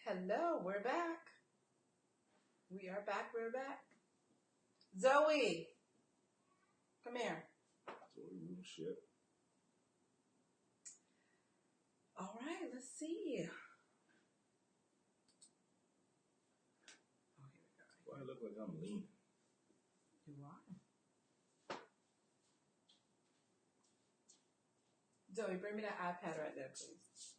Hello, we're back. We are back, we're back. Zoe, come here. Zoe, shit. All right, let's see. Oh, here we go. Why I look like I'm leaning? You are. Zoe, bring me that iPad right there, please.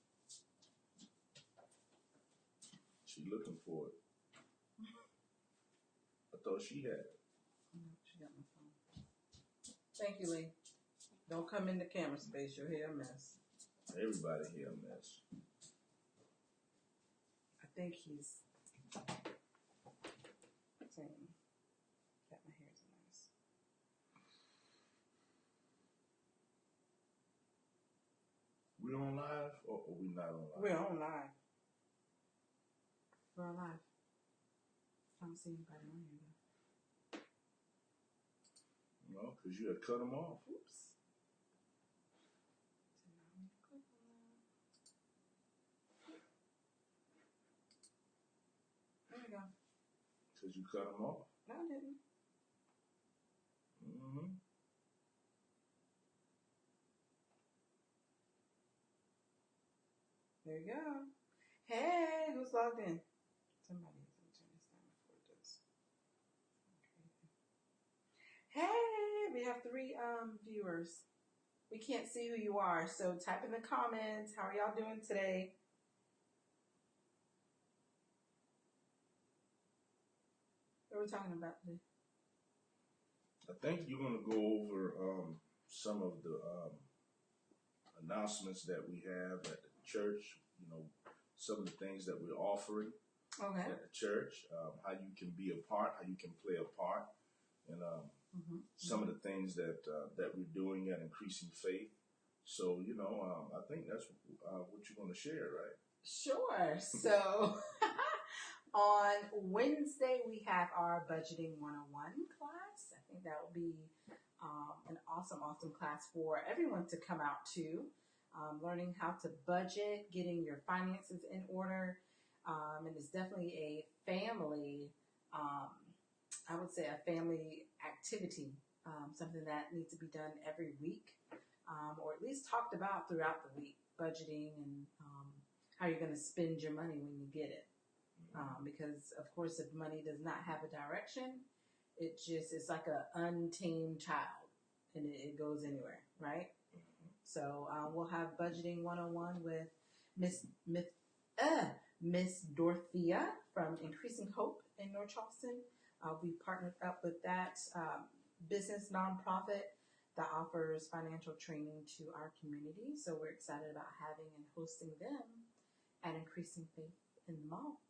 She looking for it. I thought she had it. No, she got my phone. Thank you, Lee. Don't come in the camera space. You'll hear a mess. Everybody here a mess. I think he's saying that my hair's a mess. We on live or we not on live? We're on live. We're on live. I don't see anybody on here though. No, because you had cut them off. Oops. Did not mean to click on that. There we go. Because you cut them off. No, I didn't. Mm-hmm. There you go. Hey, who's logged in? Somebody is going to turn this down before it does. Okay. Hey, we have 3 viewers. We can't see who you are, so type in the comments. How are y'all doing today? What are we talking about today? I think you're going to go over some of the announcements that we have at the church, some of the things that we're offering at the church, how you can be a part, how you can play a part, and some of the things that we're doing at Increasing Faith. So, I think that's what you're going to share, right? Sure. So on Wednesday, we have our Budgeting 101 class. I think that will be an awesome class for everyone to come out to. Learning how to budget, getting your finances in order. And it's definitely a family, I would say a family activity, something that needs to be done every week, or at least talked about throughout the week, budgeting and how you're going to spend your money when you get it. Because, of course, if money does not have a direction, it's like an untamed child, and it goes anywhere, right? So we'll have Budgeting 101 with Miss Dorothea from Increasing Hope in North Charleston. We partnered up with that business nonprofit that offers financial training to our community. So we're excited about having and hosting them at Increasing Faith in the mall.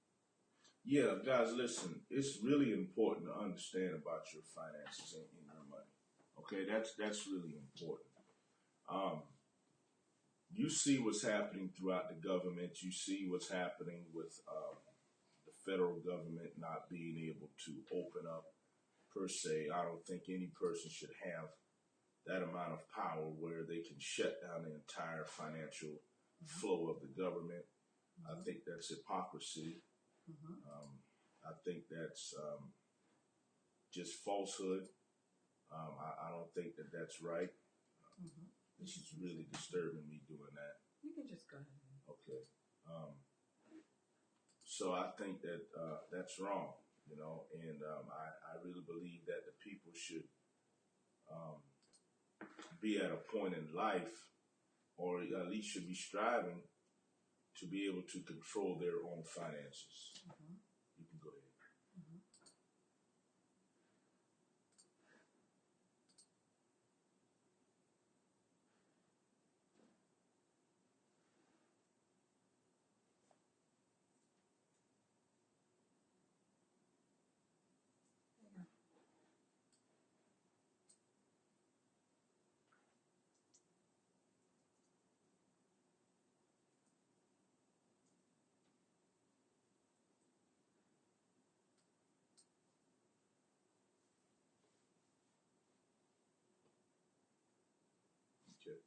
Yeah, guys, listen, it's really important to understand about your finances and your money. Okay, that's really important. You see what's happening throughout the government. You see what's happening with the federal government not being able to open up per se. I don't think any person should have that amount of power where they can shut down the entire financial flow of the government. I think that's hypocrisy. I think that's just falsehood. I don't think that that's right. This is really disturbing me doing that. You can just go ahead. Okay. So I think that that's wrong, and I really believe that the people should be at a point in life, or at least should be striving to be able to control their own finances. You can go ahead. Okay.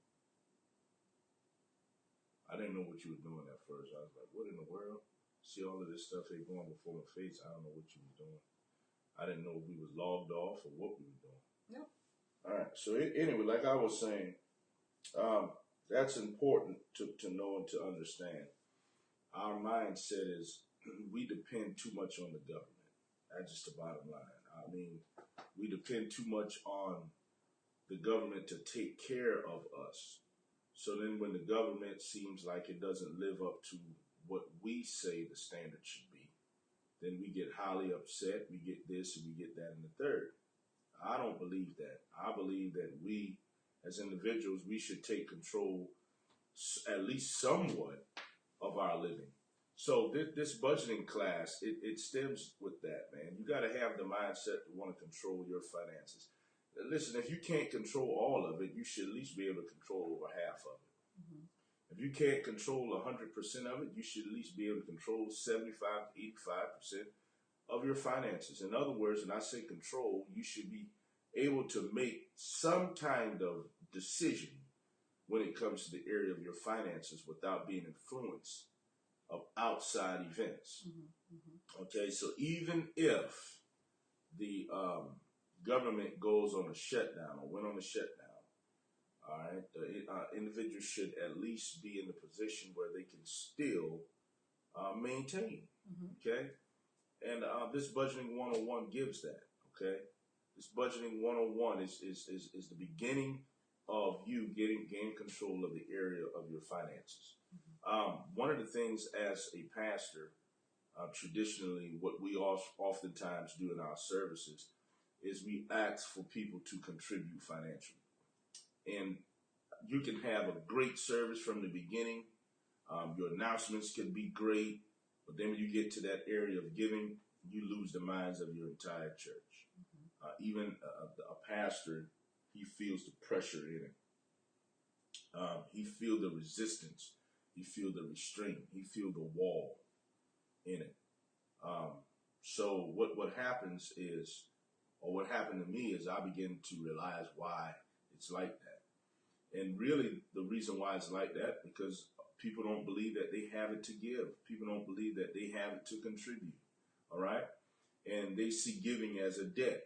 I didn't know what you were doing at first. I was like, what in the world? See all of this stuff here going before my face. I don't know what you was doing. I didn't know if we was logged off or what we were doing. Nope. All right. So anyway, like I was saying, that's important to know and to understand. Our mindset is we depend too much on the government. That's just the bottom line. I mean, we depend too much on the government to take care of us. So then when the government seems like it doesn't live up to what we say the standard should be, then we get highly upset, we get this and we get that and the third. I don't believe that. I believe that we, as individuals, we should take control, at least somewhat, of our living. So this budgeting class, it stems with that, man. You got to have the mindset to want to control your finances. Listen, if you can't control all of it, you should at least be able to control over half of it. Mm-hmm. If you can't control 100% of it, you should at least be able to control 75 to 85% of your finances. In other words, when I say control, you should be able to make some kind of decision when it comes to the area of your finances without being influenced of outside events. Mm-hmm. Mm-hmm. Okay, so even if the government goes on a shutdown or went on a shutdown, all right, the individuals should at least be in the position where they can still maintain. Mm-hmm. Okay, and this budgeting 101 gives that. Okay, this budgeting 101 is the beginning of you gain control of the area of your finances. One of the things as a pastor, traditionally, what we oftentimes do in our services is we ask for people to contribute financially. And you can have a great service from the beginning. Your announcements can be great, but then when you get to that area of giving, you lose the minds of your entire church. Mm-hmm. Even a pastor, he feels the pressure in it. He feels the resistance. He feels the restraint. He feels the wall in it. So what happens is, or what happened to me is I begin to realize why it's like that. And really the reason why it's like that, because people don't believe that they have it to give. People don't believe that they have it to contribute. All right. And they see giving as a debt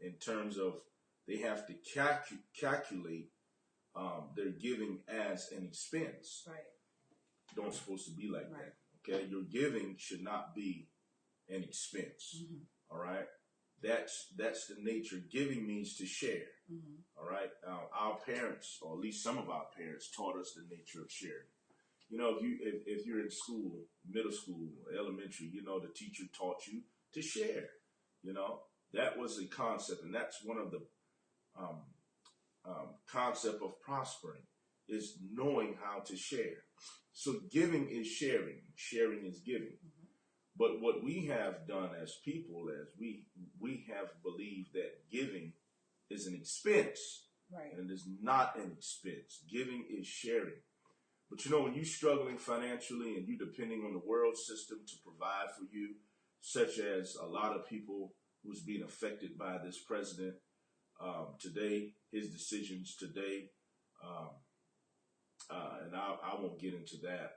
in terms of they have to calculate their giving as an expense. Right. Don't supposed to be like right. that. Okay. Your giving should not be an expense. Mm-hmm. All right. That's the nature. Giving means to share. Mm-hmm. All right. Our parents, or at least some of our parents, taught us the nature of sharing. You know, if you're in school, middle school, elementary, you know, the teacher taught you to share. You know, that was a concept, and that's one of the concept of prospering is knowing how to share. So giving is sharing. Sharing is giving. Mm-hmm. But what we have done as people, as we have believed that giving is an expense. Right. And it is not an expense. Giving is sharing. But you know, when you're struggling financially and you're depending on the world system to provide for you, such as a lot of people who's being affected by this president today, his decisions today, and I won't get into that,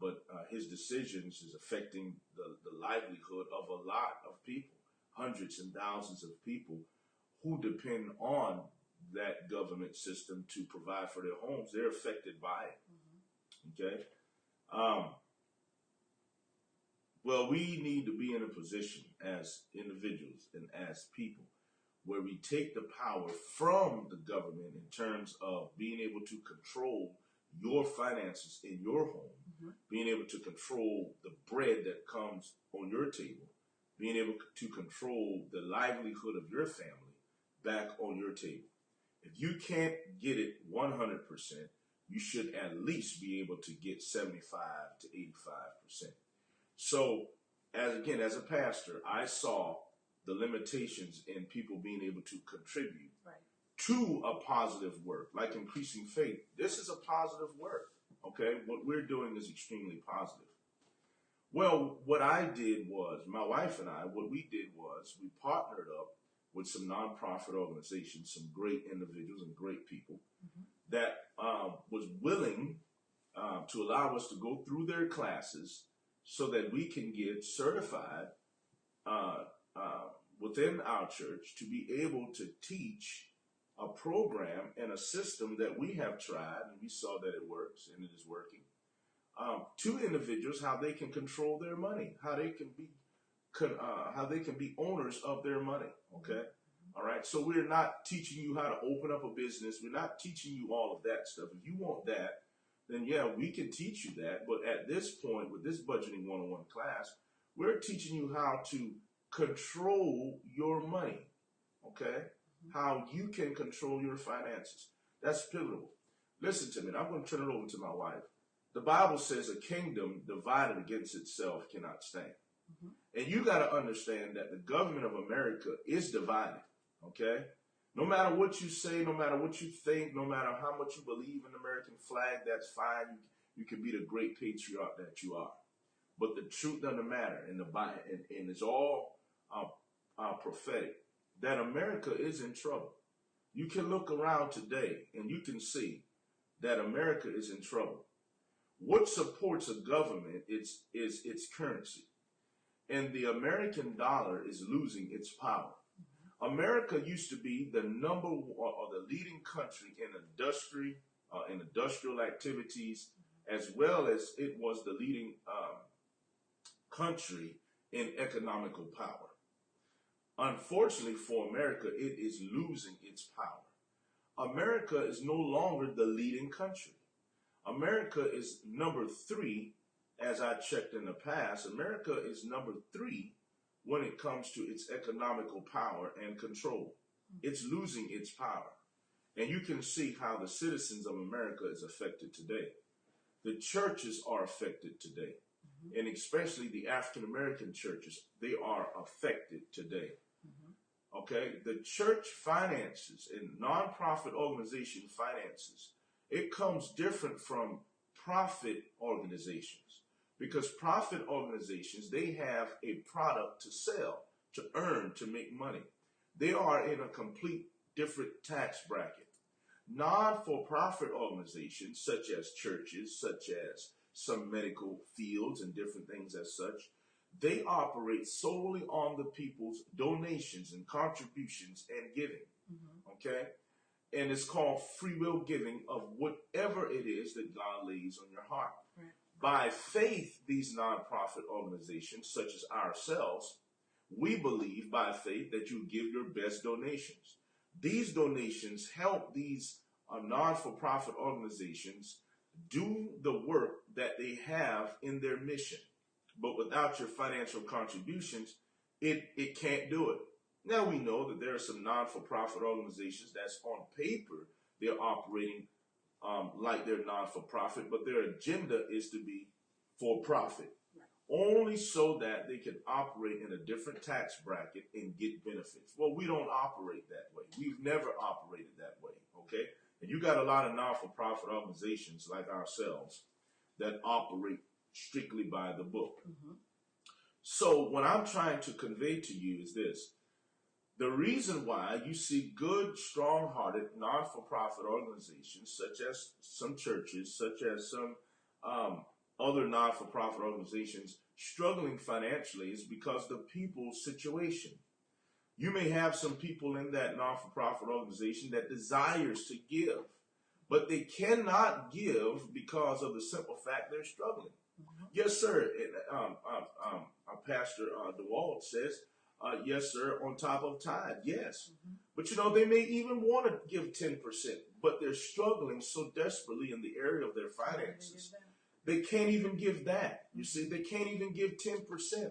but his decisions is affecting the livelihood of a lot of people, hundreds and thousands of people who depend on that government system to provide for their homes. They're affected by it. Mm-hmm. Okay. Well, we need to be in a position as individuals and as people where we take the power from the government in terms of being able to control your finances in your home, mm-hmm. being able to control the bread that comes on your table, being able to control the livelihood of your family back on your table. If you can't get it 100%, you should at least be able to get 75 to 85%. So, as a pastor, I saw the limitations in people being able to contribute to a positive work, like increasing faith. This is a positive work, okay? What we're doing is extremely positive. Well, what I did was, my wife and I, what we did was we partnered up with some nonprofit organizations, some great individuals and great people mm-hmm. that was willing to allow us to go through their classes so that we can get certified uh, within our church to be able to teach a program and a system that we have tried and we saw that it works and it is working, to individuals, how they can control their money, how they can be owners of their money. Okay. All right. So we're not teaching you how to open up a business. We're not teaching you all of that stuff. If you want that, then yeah, we can teach you that. But at this point, with this budgeting 101 class, we're teaching you how to control your money. Okay. How you can control your finances. That's pivotal. Listen to me. I'm going to turn it over to my wife. The Bible says a kingdom divided against itself cannot stand. And you got to understand that the government of America is divided. Okay? No matter what you say, no matter what you think, no matter how much you believe in the American flag, that's fine. You can be the great patriot that you are. But the truth doesn't matter in the Bible, and it's all prophetic, that America is in trouble. You can look around today and you can see that America is in trouble. What supports a government is its currency. And the American dollar is losing its power. America used to be the number one or the leading country in industrial activities, as well as it was the leading country in economical power. Unfortunately for America, it is losing its power. America is no longer the leading country. America is number 3, as I checked in the past. America is number 3 when it comes to its economical power and control. It's losing its power. And you can see how the citizens of America is affected today. The churches are affected today. And especially the African American churches, they are affected today. Okay, the church finances and nonprofit organization finances, it comes different from profit organizations, because profit organizations, they have a product to sell, to earn, to make money. They are in a complete different tax bracket. Non-for-profit organizations, such as churches, such as some medical fields and different things as such, they operate solely on the people's donations and contributions and giving. Okay? And it's called free will giving of whatever it is that God lays on your heart. Right. By faith, these nonprofit organizations, such as ourselves, we believe by faith that you give your best donations. These donations help these non-for-profit organizations do the work that they have in their mission. But without your financial contributions, it can't do it. Now we know that there are some non-for-profit organizations that's on paper, they're operating like they're non-for-profit, but their agenda is to be for-profit. Only so that they can operate in a different tax bracket and get benefits. Well, we don't operate that way. We've never operated that way, okay? And you got a lot of non-for-profit organizations like ourselves that operate strictly by the book. So what I'm trying to convey to you is this. The reason why you see good, strong-hearted, non-for-profit organizations, such as some churches, such as some other non-for-profit organizations struggling financially, is because the people's situation. You may have some people in that non-for-profit organization that desires to give, but they cannot give because of the simple fact they're struggling. Yes, sir. Pastor DeWalt says, yes, sir, on top of tithe, yes. But, you know, they may even want to give 10%, but they're struggling so desperately in the area of their finances. They can't even give that. You see, they can't even give 10%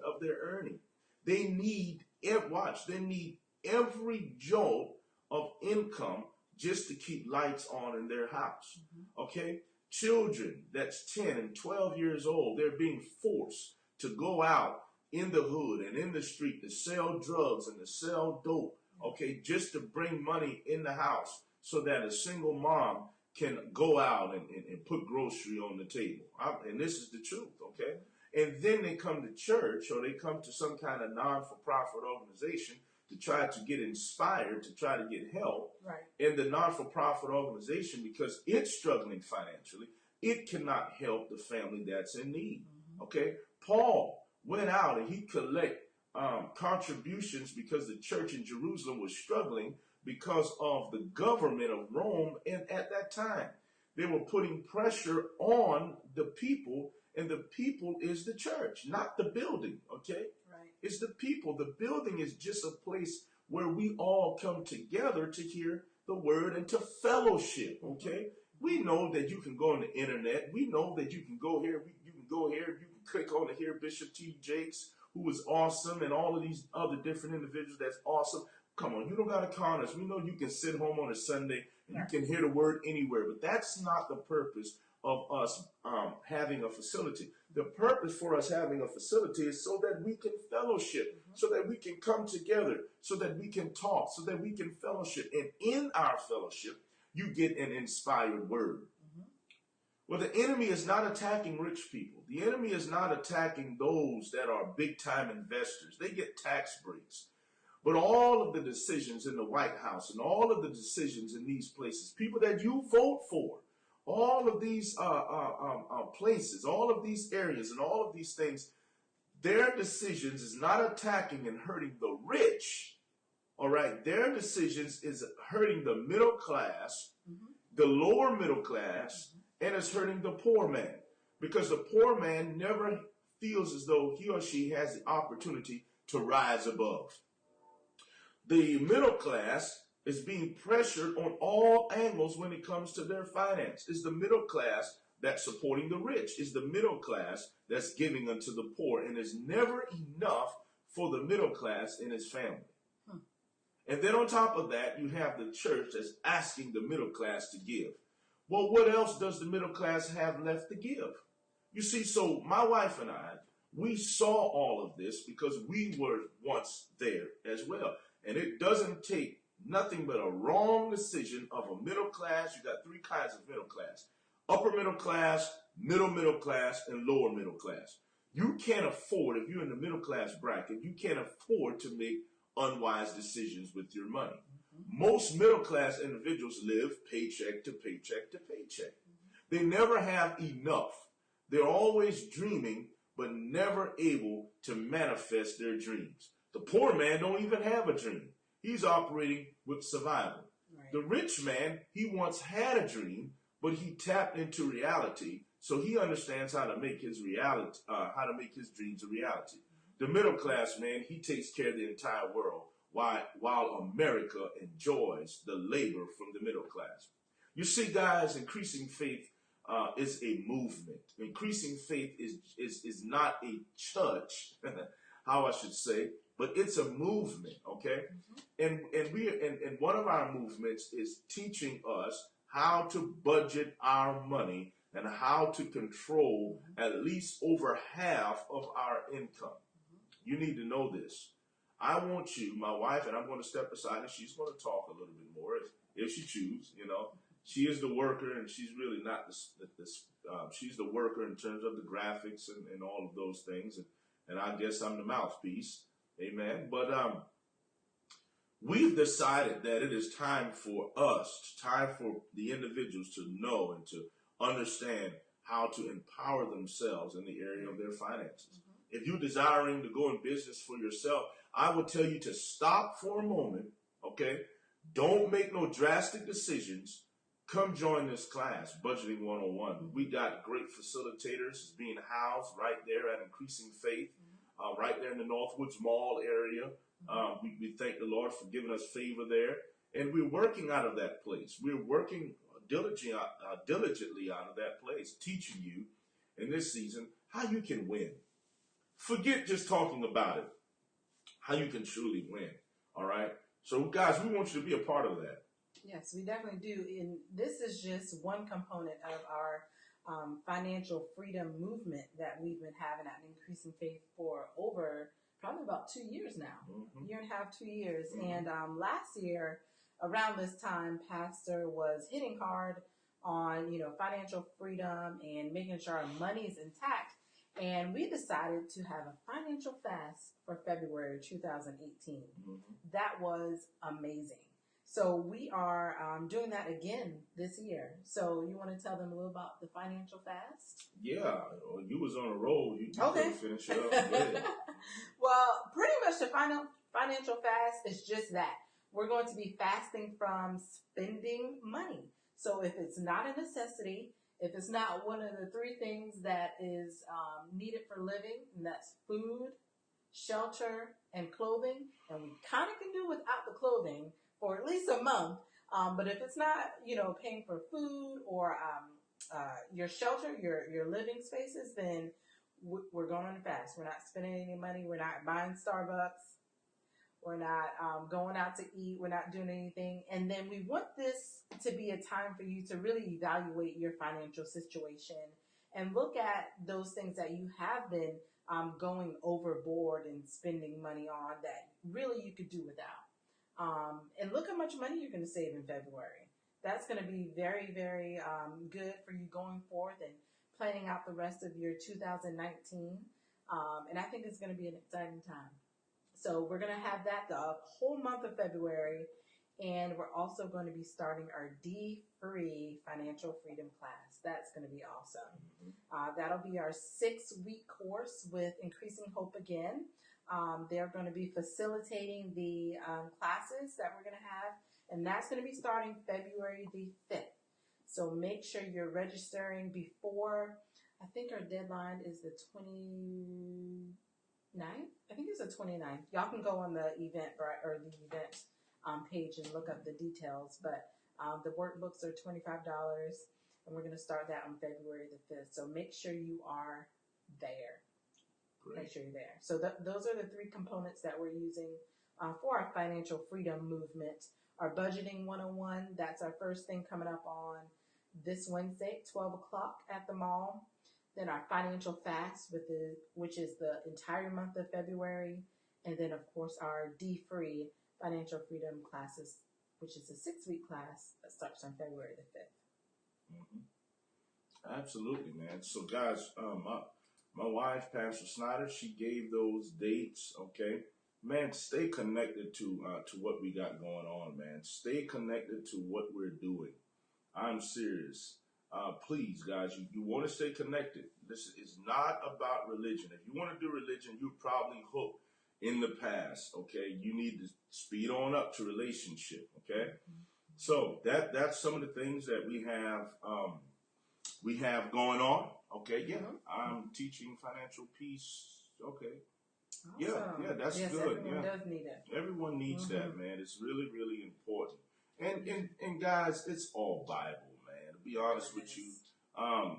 of their earning. They need, they need every jolt of income just to keep lights on in their house. Okay? Children that's 10 and 12 years old, they're being forced to go out in the hood and in the street to sell drugs and to sell dope, okay, just to bring money in the house so that a single mom can go out and put grocery on the table. And this is the truth, okay? And then they come to church or they come to some kind of non-for-profit organization to try to get inspired, to try to get help. Right. In the non-for-profit organization, because it's struggling financially, it cannot help the family that's in need. Okay? Paul went out and he collected contributions because the church in Jerusalem was struggling because of the government of Rome. And at that time, they were putting pressure on the people, and the people is the church, not the building, okay? Right. It's the people. The building is just a place where we all come together to hear the word and to fellowship, okay? We know that you can go on the internet. We know that you can go here. You can go here. You can click on to hear Bishop T. Jakes, who is awesome, and all of these other different individuals that's awesome. Come on, you don't got to con us. We know you can sit home on a Sunday and you can hear the word anywhere, but that's not the purpose of us having a facility. The purpose for us having a facility is so that we can fellowship, so that we can come together, so that we can talk, so that we can fellowship. And in our fellowship, you get an inspired word. Well, the enemy is not attacking rich people. The enemy is not attacking those that are big-time investors. They get tax breaks. But all of the decisions in the White House and all of the decisions in these places, people that you vote for, all of these places, all of these areas and all of these things, their decisions is not attacking and hurting the rich. All right, their decisions is hurting the middle class, the lower middle class, and it's hurting the poor man, because the poor man never feels as though he or she has the opportunity to rise above. The middle class is being pressured on all angles when it comes to their finance. It's the middle class that's supporting the rich. It's the middle class that's giving unto the poor, and it's never enough for the middle class and his family. And then on top of that, you have the church that's asking the middle class to give. Well, what else does the middle class have left to give? You see, so my wife and I, we saw all of this because we were once there as well. And it doesn't take nothing but a wrong decision of a middle class. You got three kinds of middle class: upper middle class, middle class, and lower middle class. You can't afford, if you're in the middle class bracket, you can't afford to make unwise decisions with your money. Most middle class individuals live paycheck to paycheck to paycheck. They never have enough. They're always dreaming, but never able to manifest their dreams. The poor man don't even have a dream. He's operating with survival. Right. The rich man, he once had a dream, but he tapped into reality, so he understands how to make his reality, how to make his dreams a reality. The middle class man, he takes care of the entire world, while America enjoys the labor from the middle class. You see, guys, increasing faith is a movement. Increasing faith is not a church, how I should say, but it's a movement, okay? And one of our movements is teaching us how to budget our money and how to control at least over half of our income. You need to know this. I want you, my wife, and I'm going to step aside and she's going to talk a little bit more if she chooses, you know. She is the worker, and she's really not she's the worker in terms of the graphics and all of those things. And I guess I'm the mouthpiece. Amen. But we've decided that it is time for us, time for the individuals to know and to understand how to empower themselves in the area of their finances. If you're desiring to go in business for yourself, I would tell you to stop for a moment, okay? Don't make no drastic decisions. Come join this class, Budgeting 101. We got great facilitators being housed right there at Increasing Faith, right there in the Northwoods Mall area. We thank the Lord for giving us favor there. And we're working out of that place. We're working diligently out of that place, teaching you in this season how you can win. Forget just talking about it, how you can truly win, all right? So, guys, we want you to be a part of that. Yes, we definitely do. And this is just one component of our financial freedom movement that we've been having at Increasing Faith for over probably about 2 years now, year and a half, 2 years. And last year, around this time, Pastor was hitting hard on, financial freedom and making sure our money is intact. And we decided to have a financial fast for February 2018. That was amazing. So we are doing that again this year. So you want to tell them a little about the financial fast? Yeah, you was on a roll. You Okay. couldn't finish it up. Yeah. Well, pretty much the financial fast is just that. We're going to be fasting from spending money. So if it's not a necessity, if it's not one of the three things that is needed for living, and that's food, shelter, and clothing, and we kind of can do without the clothing for at least a month. But if it's not, paying for food or your shelter, your living spaces, then we're going on a fast. We're not spending any money. We're not buying Starbucks. We're not going out to eat. We're not doing anything. And then we want this to be a time for you to really evaluate your financial situation and look at those things that you have been going overboard and spending money on that really you could do without. And look how much money you're going to save in February. That's going to be very, very good for you going forth and planning out the rest of your 2019. And I think it's going to be an exciting time. So we're going to have that the whole month of February. And we're also going to be starting our D-Free Financial Freedom class. That's going to be awesome. That'll be our 6-week course with Increasing Hope Again. They're going to be facilitating the classes that we're going to have, and that's going to be starting February the 5th. So make sure you're registering before, I think our deadline is the 29th. I think it's the 29th. Y'all can go on the event page and look up the details, but the workbooks are $25, and we're going to start that on February the 5th. So make sure you are there. Great. Make sure you're there. So those are the three components that we're using for our financial freedom movement. Our budgeting 101, that's our first thing coming up on this Wednesday, 12 o'clock at the mall. Then our financial fast, which is the entire month of February. And then, of course, our D-Free financial freedom classes, which is a 6-week class that starts on February the 5th. Mm-hmm. Absolutely, man. So, guys, my wife, Pastor Snider, she gave those dates, okay? Man, stay connected to what we got going on, man. Stay connected to what we're doing. I'm serious. Please, guys, you want to stay connected. This is not about religion. If you want to do religion, you're probably hooked in the past, okay? You need to speed on up to relationship, okay? So that's some of the things that we have going on, okay? Yeah, I'm teaching financial peace, okay? Awesome. Yeah, that's yes, good. Everyone does need it. Everyone needs that, man. It's really, really important. And guys, it's all Bible, man. To be honest with you,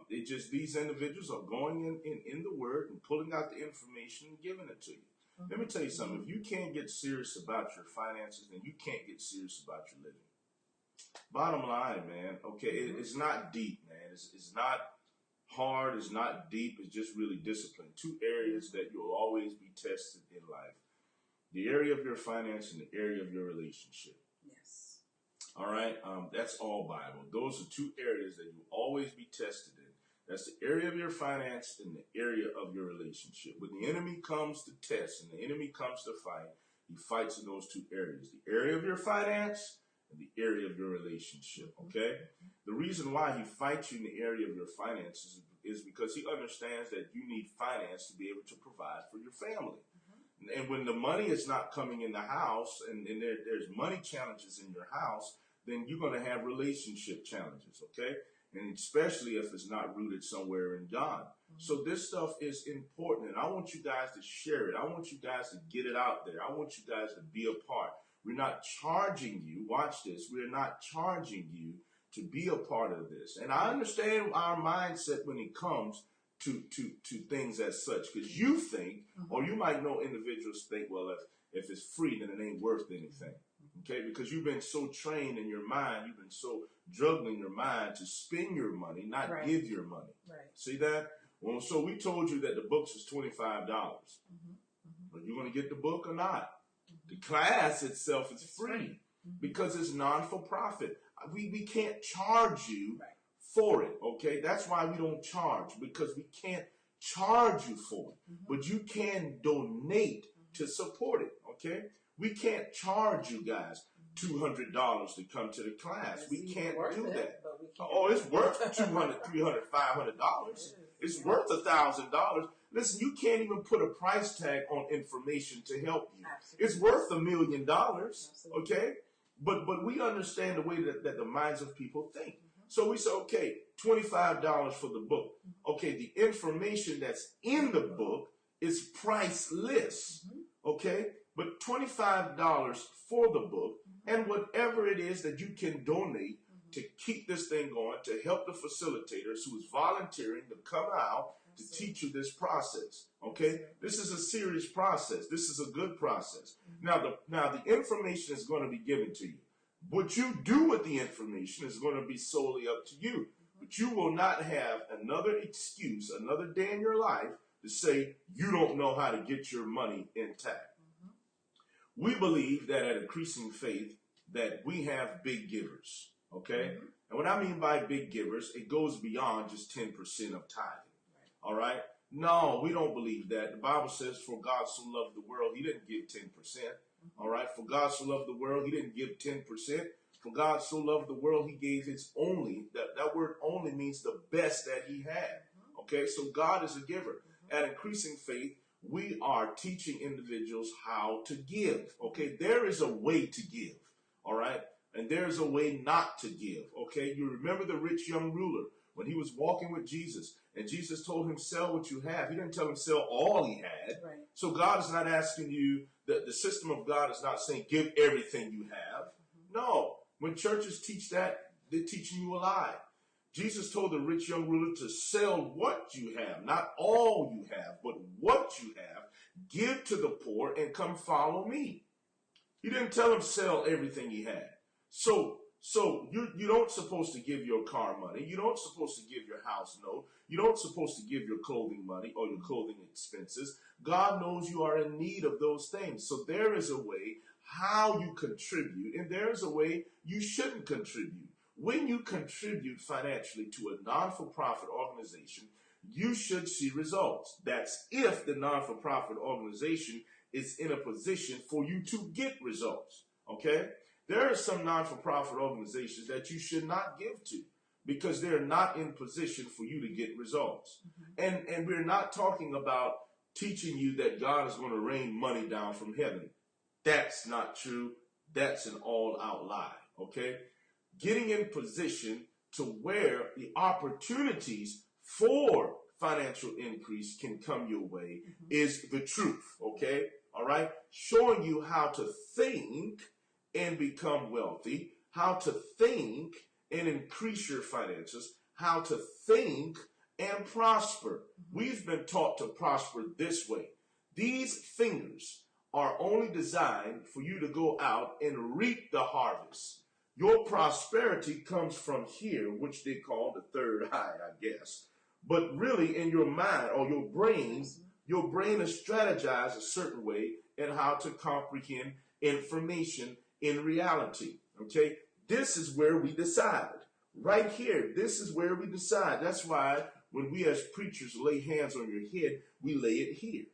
it just these individuals are going in the Word and pulling out the information and giving it to you. Let me tell you something. If you can't get serious about your finances, then you can't get serious about your living. Bottom line, man. Okay, it's not deep, man. It's not hard. It's not deep. It's just really discipline. Two areas that you'll always be tested in life: the area of your finance and the area of your relationship. Yes. All right. That's all Bible. Those are two areas that you'll always be tested in. That's the area of your finance and the area of your relationship. When the enemy comes to test and the enemy comes to fight, he fights in those two areas: the area of your finance and the area of your relationship. Okay? The reason why he fights you in the area of your finances is because he understands that you need finance to be able to provide for your family. And when the money is not coming in the house and there's money challenges in your house, then you're going to have relationship challenges, okay? And especially if it's not rooted somewhere in God. So this stuff is important, and I want you guys to share it. I want you guys to get it out there. I want you guys to be a part. We're not charging you. Watch this. We're not charging you to be a part of this. And I understand our mindset when it comes to things as such, because you think, or you might know individuals think, well, if it's free, then it ain't worth anything. Okay, because you've been so trained in your mind, you've been so drugged in your mind to spend your money, not give your money. Right. See that? Well, so we told you that the books is $25. Are you going to get the book or not? The class itself is free because it's non-for-profit. We can't charge you for it, okay? That's why we don't charge, because we can't charge you for it. But you can donate to support it, okay? We can't charge you guys. $200 to come to the class. We can't do that. But we can't. Oh, it's worth $200, $300, $500. It's worth $1,000. Listen, you can't even put a price tag on information to help you. Absolutely. It's worth $1 million. Okay, but we understand the way that the minds of people think. So we say, okay, $25 for the book. Okay, the information that's in the book is priceless. Okay, but $25 for the book, and whatever it is that you can donate to keep this thing going, to help the facilitators who is volunteering to come out to teach you this process. Okay, this is a serious process. This is a good process. Now the information is going to be given to you. What you do with the information is going to be solely up to you. But you will not have another excuse, another day in your life to say you don't know how to get your money intact. We believe that at Increasing Faith that we have big givers. Okay? And what I mean by big givers, it goes beyond just 10% of tithing. All right? No, we don't believe that. The Bible says, for God so loved the world, he didn't give 10%. All right? For God so loved the world, he didn't give 10%. For God so loved the world, he gave his only. That word only means the best that he had. Okay? So God is a giver. At Increasing Faith, we are teaching individuals how to give. Okay? There is a way to give. All right? And there's a way not to give. Okay? You remember the rich young ruler when he was walking with Jesus, and Jesus told him, sell what you have. He didn't tell him sell all he had. Right. So God is not asking you, the system of God is not saying give everything you have. No. When churches teach that, they're teaching you a lie. Jesus told the rich young ruler to sell what you have, not all you have, but what you have. Give to the poor and come follow me. He didn't tell him sell everything he had. So you don't supposed to give your car money. You don't supposed to give your house note. You don't supposed to give your clothing money or your clothing expenses. God knows you are in need of those things. So there is a way how you contribute, and there is a way you shouldn't contribute. When you contribute financially to a non-for-profit organization, you should see results. That's if the non-for-profit organization is in a position for you to get results. Okay? There are some non-for-profit organizations that you should not give to because they're not in position for you to get results. And we're not talking about teaching you that God is going to rain money down from heaven. That's not true. That's an all-out lie. Okay? Getting in position to where the opportunities for financial increase can come your way is the truth. Okay? All right? Showing you how to think and become wealthy, how to think and increase your finances, how to think and prosper. We've been taught to prosper this way. These fingers are only designed for you to go out and reap the harvest. Your prosperity comes from here, which they call the third eye, I guess. But really in your mind or your brain is strategized a certain way in how to comprehend information in reality. Okay? This is where we decide. Right here, this is where we decide. That's why when we as preachers lay hands on your head, we lay it here.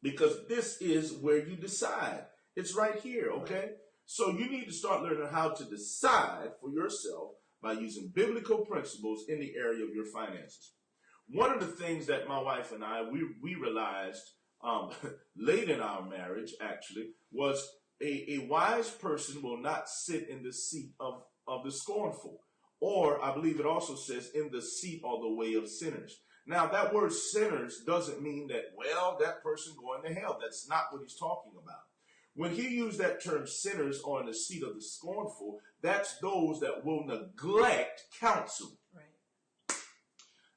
Because this is where you decide. It's right here, okay? So you need to start learning how to decide for yourself by using biblical principles in the area of your finances. One of the things that my wife and I, we realized late in our marriage, actually, was a wise person will not sit in the seat of the scornful. Or, I believe it also says, in the seat or the way of sinners. Now, that word sinners doesn't mean that, well, that person going to hell. That's not what he's talking about. When he used that term sinners or in the seat of the scornful, that's those that will neglect counsel. Right.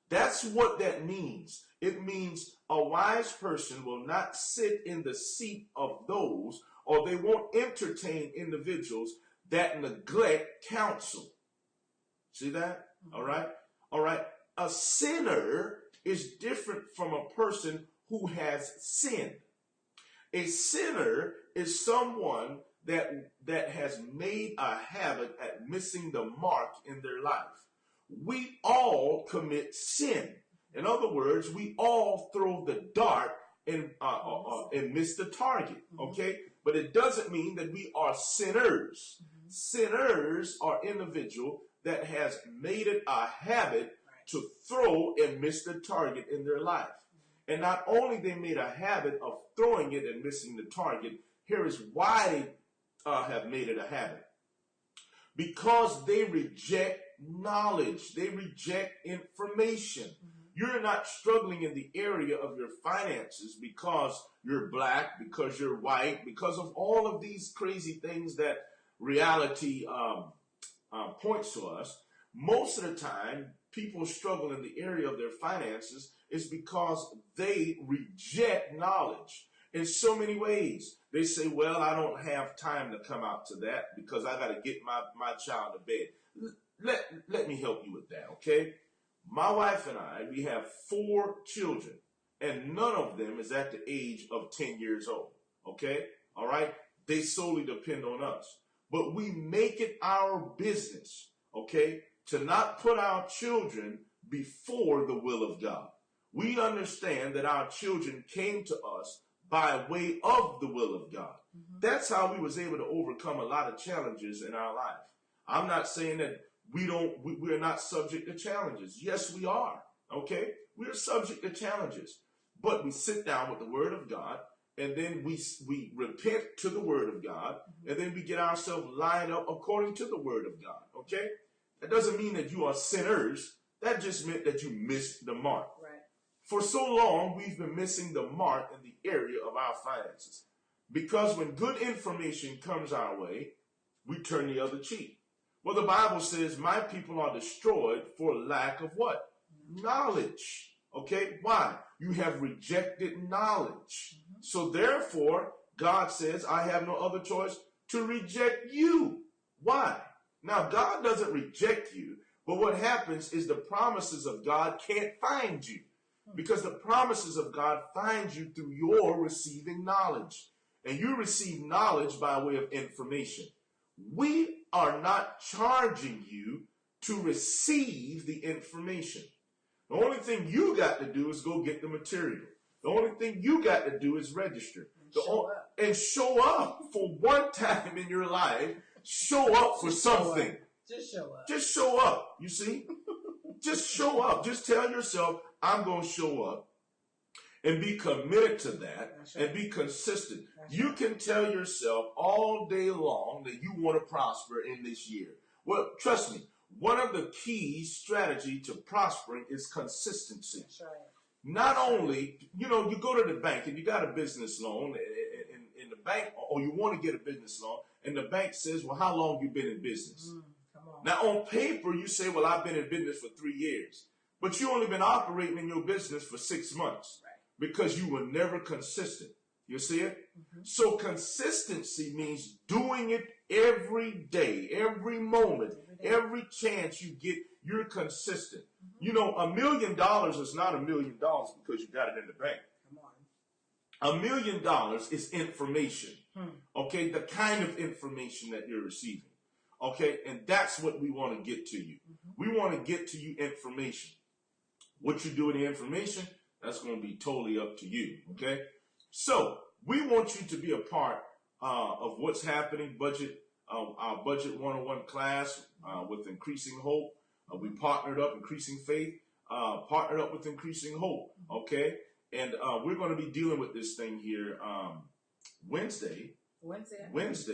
That's what that means. It means a wise person will not sit in the seat of those, or they won't entertain individuals that neglect counsel. See that? All right? All right. A sinner is different from a person who has sinned. A sinner is someone that has made a habit at missing the mark in their life. We all commit sin. In other words, we all throw the dart and miss the target. Okay, but it doesn't mean that we are sinners. Sinners are individuals that has made it a habit to throw and miss the target in their life. And not only they made a habit of throwing it and missing the target, here is why they have made it a habit. Because they reject knowledge. They reject information. You're not struggling in the area of your finances because you're black, because you're white, because of all of these crazy things that reality points to us. Most of the time, people struggle in the area of their finances is because they reject knowledge in so many ways. They say, well, I don't have time to come out to that because I got to get my child to bed. Let me help you with that, okay? My wife and I, we have 4 children, and none of them is at the age of 10 years old, okay? All right? They solely depend on us. But we make it our business, okay, to not put our children before the will of God. We understand that our children came to us by way of the will of God. That's how we was able to overcome a lot of challenges in our life. I'm not saying that we're not subject to challenges. Yes, we are. Okay? We're subject to challenges. But we sit down with the word of God, and then we repent to the word of God, and then we get ourselves lined up according to the word of God. Okay? That doesn't mean that you are sinners. That just meant that you missed the mark. Right. For so long, we've been missing the mark in the area of our finances. Because when good information comes our way, we turn the other cheek. Well, the Bible says, my people are destroyed for lack of what? Knowledge. Okay? Why? You have rejected knowledge. So therefore, God says, I have no other choice to reject you. Why? Now, God doesn't reject you, but what happens is the promises of God can't find you. Because the promises of God find you through your receiving knowledge. And you receive knowledge by way of information. We are not charging you to receive the information. The only thing you got to do is go get the material. The only thing you got to do is register. And show up for one time in your life. Show up for something. Just show up. Just show up, you see? Just show up. Just tell yourself, I'm going to show up. And be committed to that. And be consistent. You can tell yourself all day long that you want to prosper in this year. Well, trust me, one of the key strategy to prospering is consistency. That's right. Not only, you go to the bank and you got a business loan in the bank, or you want to get a business loan, and the bank says, well, how long you been in business? Come on. Now, on paper, you say, well, I've been in business for 3 years. But you only been operating in your business for 6 months. Right. Because you were never consistent. You see it? So consistency means doing it every day, every moment, every chance you get, you're consistent. $1 million is not $1 million because you got it in the bank. Come on. $1 million is information. Okay? The kind of information that you're receiving. Okay? And that's what we want to get to you. We want to get to you information. What you do with the information, that's going to be totally up to you, okay? So we want you to be a part of what's happening. Our Budget 101 class with Increasing Hope. We partnered up, Increasing Faith, partnered up with Increasing Hope, okay? And we're going to be dealing with this thing here Wednesday is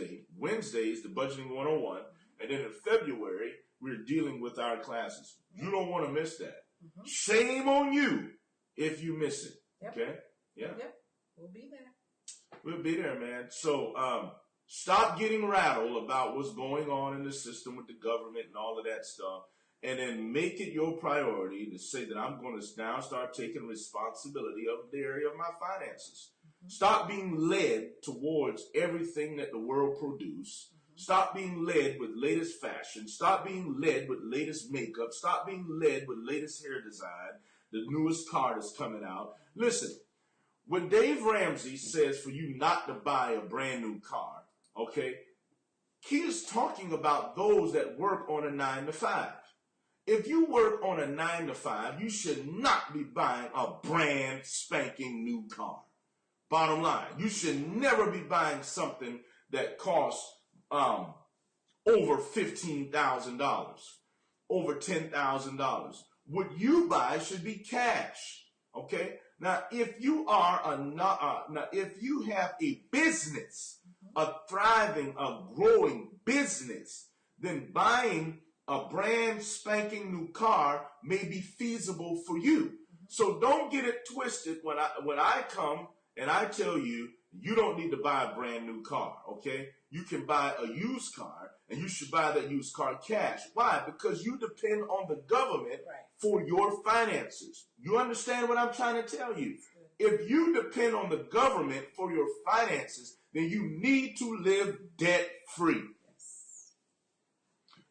the Budgeting 101. And then in February, we're dealing with our classes. You don't want to miss that. Shame on you if you miss it. Okay? Yeah. Yep. We'll be there. We'll be there, man. So stop getting rattled about what's going on in the system with the government and all of that stuff. And then make it your priority to say that I'm going to now start taking responsibility of the area of my finances. Stop being led towards everything that the world produces. Stop being led with latest fashion. Stop being led with latest makeup. Stop being led with latest hair design. The newest car that's coming out. Listen, when Dave Ramsey says for you not to buy a brand new car, okay, he is talking about those that work on a 9 to 5. If you work on a 9 to 5, you should not be buying a brand spanking new car. Bottom line, you should never be buying something that costs over $15,000, over $10,000. What you buy should be cash. Okay. Now, if you if you have a business, a thriving, a growing business, then buying a brand spanking new car may be feasible for you. So don't get it twisted when I come and I tell you, you don't need to buy a brand new car, okay? You can buy a used car, and you should buy that used car cash. Why? Because you depend on the government for your finances. You understand what I'm trying to tell you? If you depend on the government for your finances, then you need to live debt-free.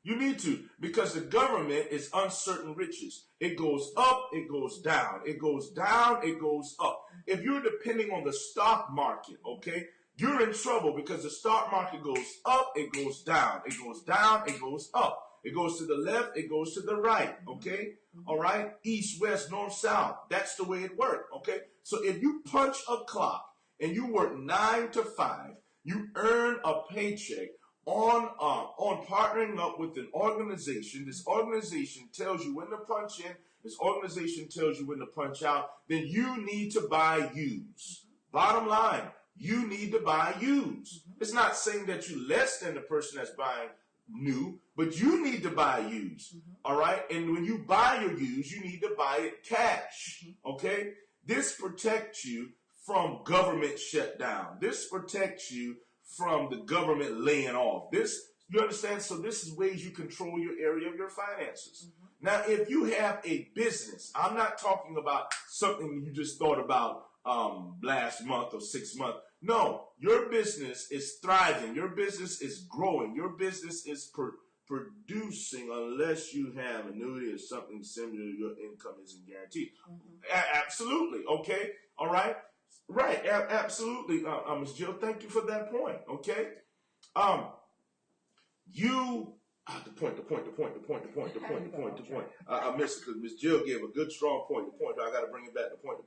You need to, because the government is uncertain riches. It goes up, it goes down. It goes down, it goes up. If you're depending on the stock market, okay, you're in trouble because the stock market goes up, it goes down. It goes down, it goes up. It goes to the left, it goes to the right, okay? All right? East, west, north, south. That's the way it works, okay? So if you punch a clock and you work 9 to 5, you earn a paycheck on partnering up with an organization. This organization tells you when to punch in. This organization tells you when to punch out. Then you need to buy used. Bottom line, you need to buy used. It's not saying that you're less than the person that's buying new, but you need to buy used. All right? And when you buy your used, you need to buy it cash. Okay? This protects you from government shutdown. This protects you from the government laying off. You understand? So this is ways you control your area of your finances. Now, if you have a business, I'm not talking about something you just thought about last month or 6 months. No, your business is thriving. Your business is growing. Your business is producing, unless you have annuity or something similar, your income isn't guaranteed. Absolutely. Okay. All right. Right, absolutely, Ms. Jill. Thank you for that point. Okay, the point. I missed it because Ms. Jill gave a good, strong point. The point. I got to bring it back. The point.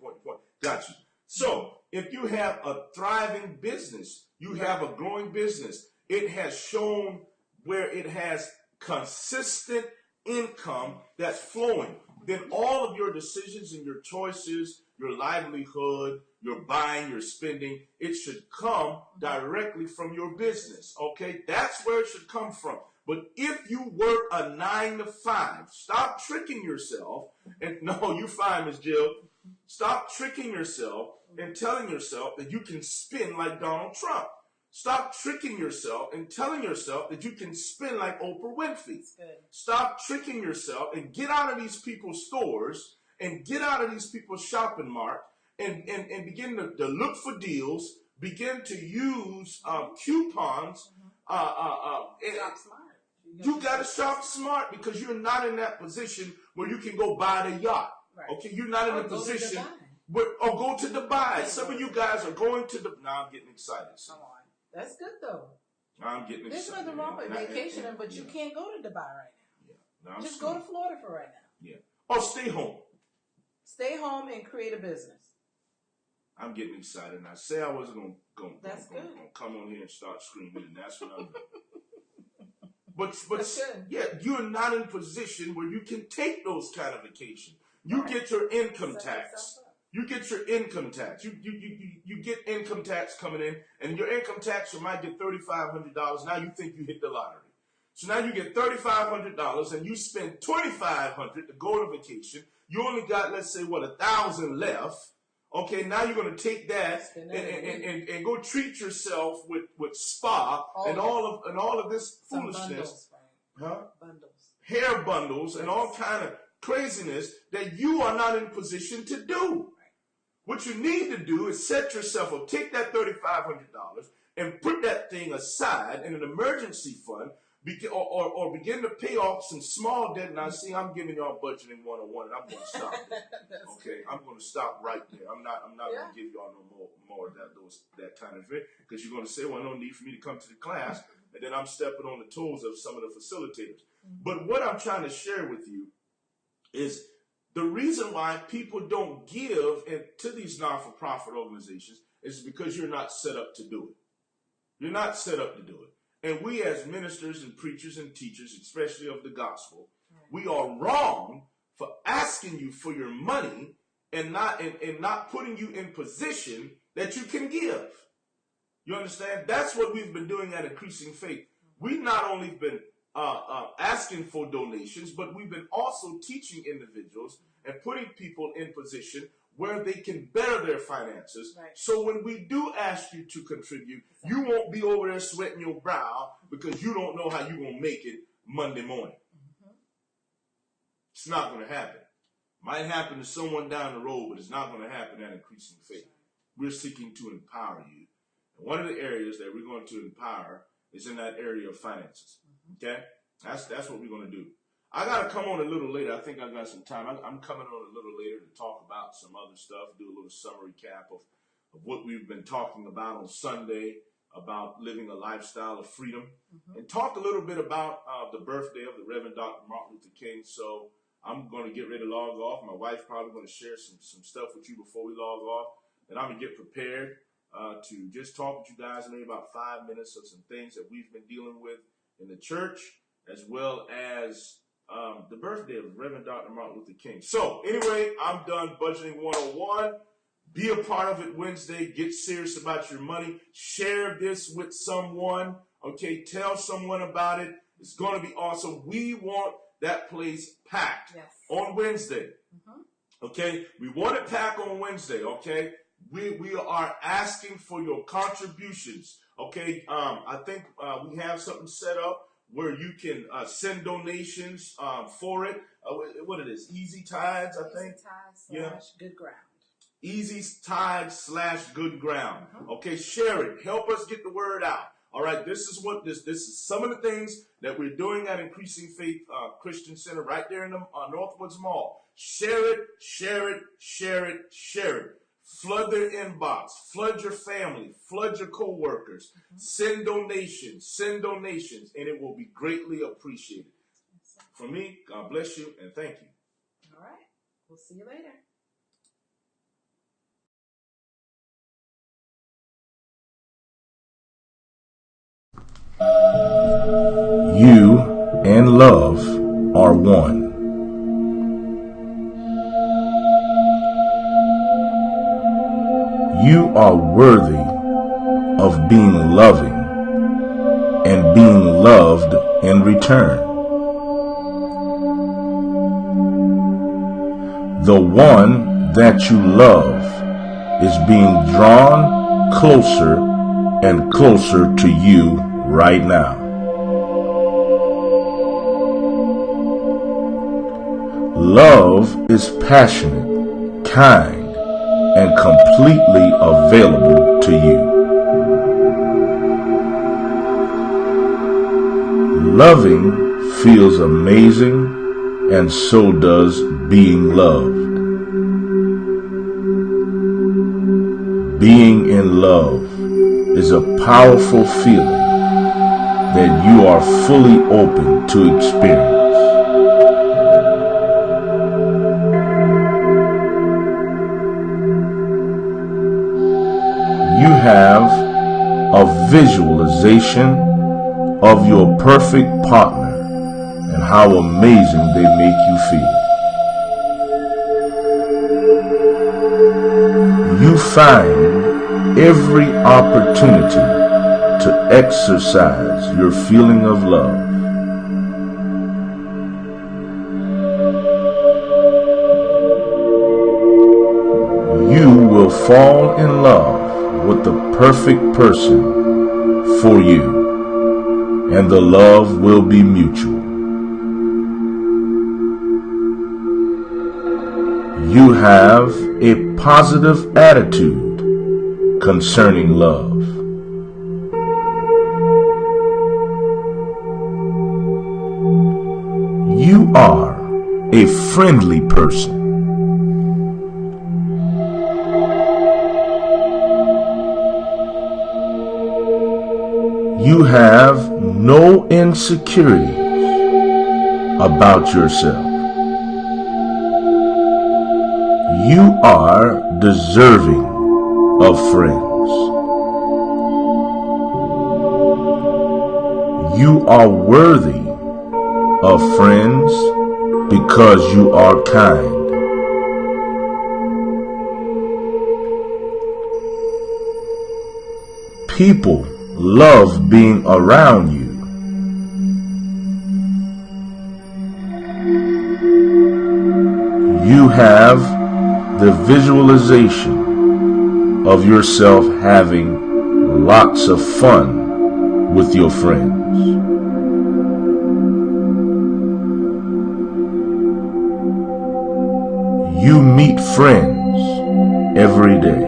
Got you. So, if you have a thriving business, you have a growing business. It has shown where it has consistent income that's flowing. Then all of your decisions and your choices, your livelihood, your buying, your spending, it should come directly from your business, okay? That's where it should come from. But if you work a 9 to 5, stop tricking yourself. And no, you're fine, Ms. Jill. Stop tricking yourself and telling yourself that you can spend like Donald Trump. Stop tricking yourself and telling yourself that you can spend like Oprah Winfrey. Stop tricking yourself and get out of these people's stores and get out of these people's shopping mart and begin to look for deals, begin to use coupons. Shop smart. You got to shop smart because you're not in that position where you can go buy the yacht. Okay, you're not in a position where, or go to Dubai. Some of you guys are going to the. Now I'm getting excited. Come on. That's good though. I'm getting excited. There's nothing wrong with vacationing, but you can't go to Dubai right now. Yeah. Just go to Florida for right now. Yeah. Or stay home. Stay home and create a business. I'm getting excited. And I say I wasn't going to come on here and start screaming, and that's what I'm doing. But yeah, you're not in a position where you can take those kind of vacations. You get your income tax. You get your income tax. You get income tax coming in, and your income tax, you might get $3,500. Now you think you hit the lottery. So now you get $3,500, and you spend $2,500 to go to vacation. You only got, let's say, $1,000 left. Okay, now you're going to take that and go treat yourself with spa and all of this foolishness, hair bundles, and all kind of craziness that you are not in position to do. What you need to do is set yourself up, take that $3,500 and put that thing aside in an emergency fund, or begin to pay off some small debt. Now, see, I'm giving y'all budgeting 101, and I'm going to stop there. Okay, I'm going to stop right there. I'm not going to give y'all no more of that kind of thing, because you're going to say, well, no need for me to come to the class, and then I'm stepping on the toes of some of the facilitators. But what I'm trying to share with you is The reason why people don't give to these not-for-profit organizations is because you're not set up to do it. You're not set up to do it. And we as ministers and preachers and teachers, especially of the gospel, we are wrong for asking you for your money and not putting you in position that you can give. You understand? That's what we've been doing at Increasing Faith. We've not only been asking for donations, but we've been also teaching individuals and putting people in position where they can better their finances. Right. So when we do ask you to contribute, you won't be over there sweating your brow because you don't know how you're going to make it Monday morning. Mm-hmm. It's not going to happen. Might happen to someone down the road, but it's not going to happen at Increasing Faith. We're seeking to empower you. And one of the areas that we're going to empower is in that area of finances. Okay? That's what we're going to do. I got to come on a little later. I think I got some time. I'm coming on a little later to talk about some other stuff, do a little summary cap of what we've been talking about on Sunday, about living a lifestyle of freedom, and talk a little bit about the birthday of the Reverend Dr. Martin Luther King. So I'm going to get ready to log off. My wife's probably going to share some stuff with you before we log off. And I'm going to get prepared to just talk with you guys in maybe about 5 minutes of some things that we've been dealing with in the church, as well as the birthday of Reverend Dr. Martin Luther King. So anyway, I'm done Budgeting 101. Be a part of it Wednesday. Get serious about your money. Share this with someone. Okay, tell someone about it. It's going to be awesome. We want that place packed on Wednesday. Okay, we want it packed on Wednesday. Okay, we are asking for your contributions. Okay, I think we have something set up where you can send donations for it. What it is, Easy Tides, I think. Easy Tides / Good Ground. Easy Tides / Good Ground. Okay, share it. Help us get the word out. All right, this is some of the things that we're doing at Increasing Faith Christian Center right there in the Northwoods Mall. Share it, share it, share it, share it. Flood their inbox, flood your family, flood your co-workers, send donations, and it will be greatly appreciated. For me, God bless you, and thank you. All right. We'll see you later. You and love are one. You are worthy of being loving and being loved in return. The one that you love is being drawn closer and closer to you right now. Love is passionate, kind, and completely available to you. Loving feels amazing, and so does being loved. Being in love is a powerful feeling that you are fully open to experience. You have a visualization of your perfect partner and how amazing they make you feel. You find every opportunity to exercise your feeling of love. You will fall in love with the perfect person for you, and the love will be mutual. You have a positive attitude concerning love. You are a friendly person. You have no insecurities about yourself. You are deserving of friends. You are worthy of friends because you are kind. People love being around you. You have the visualization of yourself having lots of fun with your friends. You meet friends every day.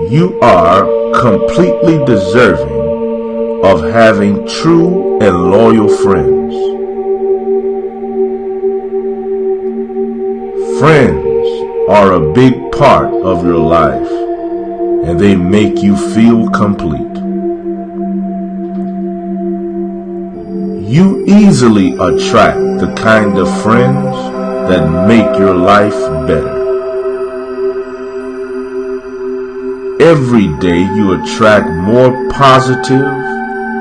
You are completely deserving of having true and loyal friends. Friends are a big part of your life, and they make you feel complete. You easily attract the kind of friends that make your life better. Every day you attract more positive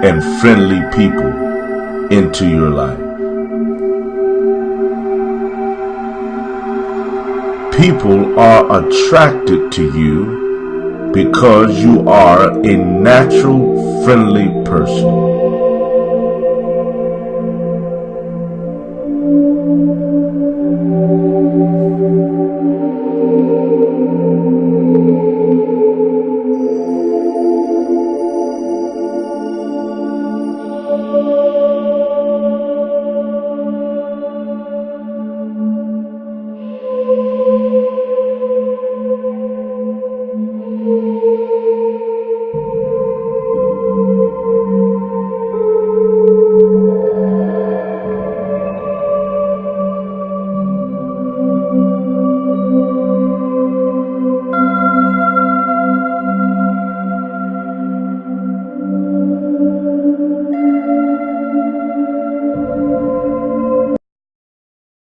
and friendly people into your life. People are attracted to you because you are a natural, friendly person.